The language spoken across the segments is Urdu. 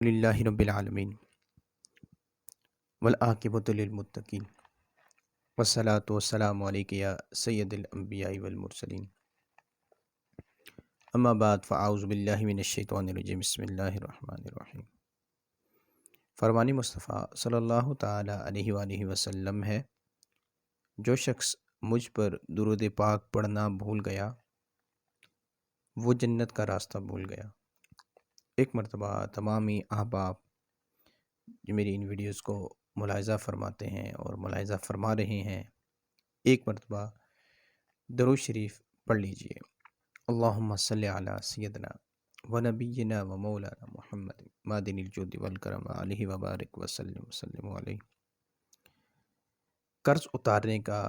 للہ رب العالمین والعاقبۃ للمتقین والصلاۃ والسلام علیک یا سید الانبیاء والمرسلین اما بعد فاعوذ باللہ من الشیطان الرجیم بسم اللہ الرحمن الرحیم۔ فرمان مصطفیٰ صلی اللہ تعالی علیہ وآلہ وسلم ہے، جو شخص مجھ پر درود پاک پڑھنا بھول گیا وہ جنت کا راستہ بھول گیا۔ ایک مرتبہ تمامی احباب جو میری ان ویڈیوز کو ملاحظہ فرماتے ہیں اور ملاحظہ فرما رہے ہیں، ایک مرتبہ درود شریف پڑھ لیجئے۔ اللہم صلی علی سیدنا و نبینا و مولانا محمد مادن الجود والکرم علیہ وبارک وسلم وسلم علیہ۔ قرض اتارنے کا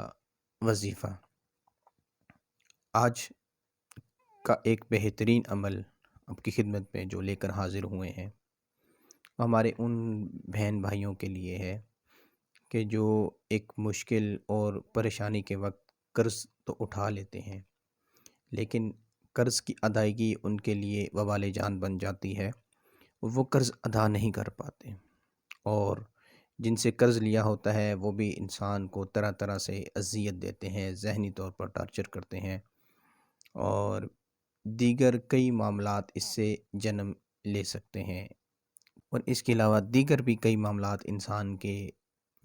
وظیفہ آج کا ایک بہترین عمل آپ کی خدمت میں جو لے کر حاضر ہوئے ہیں، ہمارے ان بہن بھائیوں کے لیے ہے کہ جو ایک مشکل اور پریشانی کے وقت قرض تو اٹھا لیتے ہیں، لیکن قرض کی ادائیگی ان کے لیے وبال جان بن جاتی ہے، وہ قرض ادا نہیں کر پاتے، اور جن سے قرض لیا ہوتا ہے وہ بھی انسان کو طرح طرح سے اذیت دیتے ہیں، ذہنی طور پر ٹارچر کرتے ہیں، اور دیگر کئی معاملات اس سے جنم لے سکتے ہیں، اور اس کے علاوہ دیگر بھی کئی معاملات انسان کے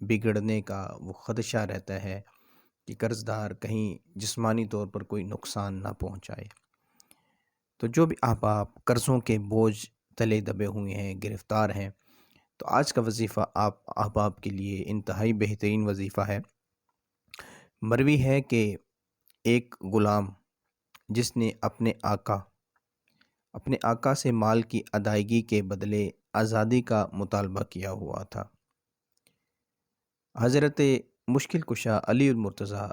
بگڑنے کا وہ خدشہ رہتا ہے کہ قرض دار کہیں جسمانی طور پر کوئی نقصان نہ پہنچائے۔ تو جو بھی احباب قرضوں کے بوجھ تلے دبے ہوئے ہیں، گرفتار ہیں، تو آج کا وظیفہ آپ احباب کے لیے انتہائی بہترین وظیفہ ہے۔ مروی ہے کہ ایک غلام جس نے اپنے آقا سے مال کی ادائیگی کے بدلے آزادی کا مطالبہ کیا ہوا تھا، حضرت مشکل کشا علی المرتضیٰ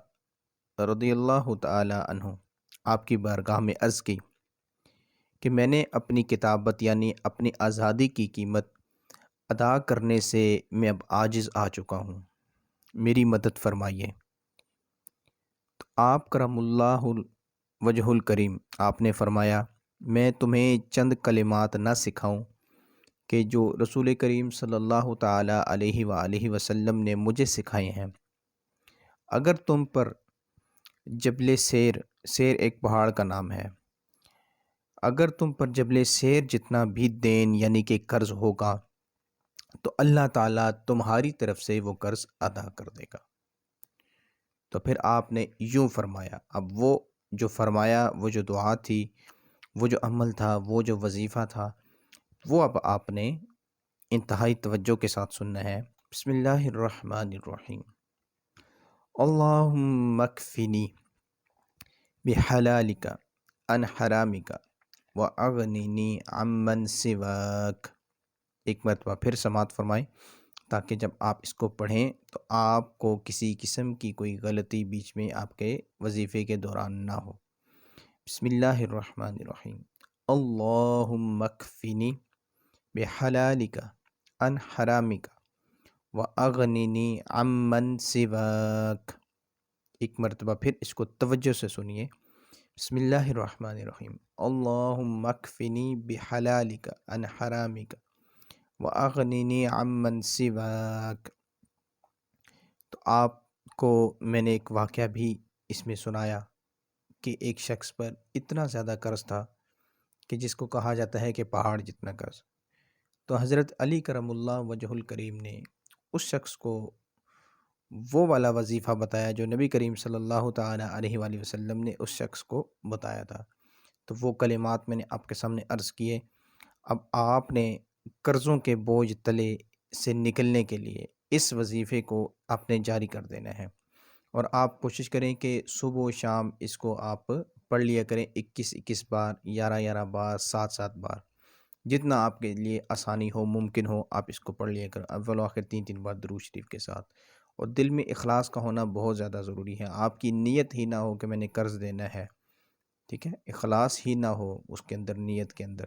رضی اللہ تعالی عنہ آپ کی بارگاہ میں عرض کی کہ میں نے اپنی کتابت یعنی اپنی آزادی کی قیمت ادا کرنے سے میں اب عاجز آ چکا ہوں، میری مدد فرمائیے۔ تو آپ کرم اللہ وجہ الکریم آپ نے فرمایا، میں تمہیں چند کلمات نہ سکھاؤں کہ جو رسول کریم صلی اللہ تعالی علیہ وآلہ وسلم نے مجھے سکھائے ہیں۔ اگر تم پر جبل سیر ایک پہاڑ کا نام ہے، اگر تم پر جبل سیر جتنا بھی دین یعنی کہ قرض ہوگا تو اللہ تعالیٰ تمہاری طرف سے وہ قرض ادا کر دے گا۔ تو پھر آپ نے یوں فرمایا، اب وہ جو فرمایا، وہ جو دعا تھی، وہ جو عمل تھا، وہ جو وظیفہ تھا، وہ اب آپ نے انتہائی توجہ کے ساتھ سننا ہے۔ بسم اللہ الرحمن الرحیم۔ اللہم اکفنی بحلالک عن حرامک واغننی عمن سواک۔ ایک مرتبہ پھر سماعت فرمائیں تاکہ جب آپ اس کو پڑھیں تو آپ کو کسی قسم کی کوئی غلطی بیچ میں آپ کے وظیفے کے دوران نہ ہو۔ بسم اللہ الرحمن الرحیم۔ اللہم اکفنی بحلالک عن حرامک واغننی عمن سواک۔ ایک مرتبہ پھر اس کو توجہ سے سنیے۔ بسم اللہ الرحمن الرحیم۔ اللہم اکفنی بحلالک عن حرامک واغننی عمن سواک۔ تو آپ کو میں نے ایک واقعہ بھی اس میں سنایا کہ ایک شخص پر اتنا زیادہ قرض تھا کہ جس کو کہا جاتا ہے کہ پہاڑ جتنا قرض۔ تو حضرت علی کرم اللہ وجہ الکریم نے اس شخص کو وہ والا وظیفہ بتایا جو نبی کریم صلی اللہ تعالی علیہ وآلہ وسلم نے اس شخص کو بتایا تھا۔ تو وہ کلمات میں نے آپ کے سامنے عرض کیے۔ اب آپ نے قرضوں کے بوجھ تلے سے نکلنے کے لیے اس وظیفے کو آپ نے جاری کر دینا ہے، اور آپ کوشش کریں کہ صبح و شام اس کو آپ پڑھ لیا کریں، 21 بار، 11 بار، 7 بار، جتنا آپ کے لیے آسانی ہو، ممکن ہو، آپ اس کو پڑھ لیا کریں، اول و آخر 3 بار درود شریف کے ساتھ۔ اور دل میں اخلاص کا ہونا بہت زیادہ ضروری ہے۔ آپ کی نیت ہی نہ ہو کہ میں نے قرض دینا ہے، ٹھیک ہے، اخلاص ہی نہ ہو اس کے اندر، نیت کے اندر،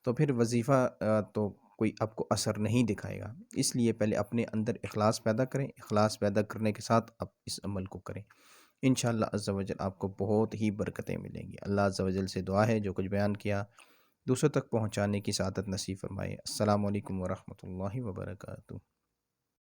تو پھر وظیفہ تو کوئی آپ کو اثر نہیں دکھائے گا۔ اس لیے پہلے اپنے اندر اخلاص پیدا کریں، اخلاص پیدا کرنے کے ساتھ آپ اس عمل کو کریں، انشاءاللہ عز و جل آپ کو بہت ہی برکتیں ملیں گی۔ اللہ عز و جل سے دعا ہے جو کچھ بیان کیا دوسروں تک پہنچانے کی سعادت نصیب فرمائے۔ السلام علیکم ورحمۃ اللہ وبرکاتہ۔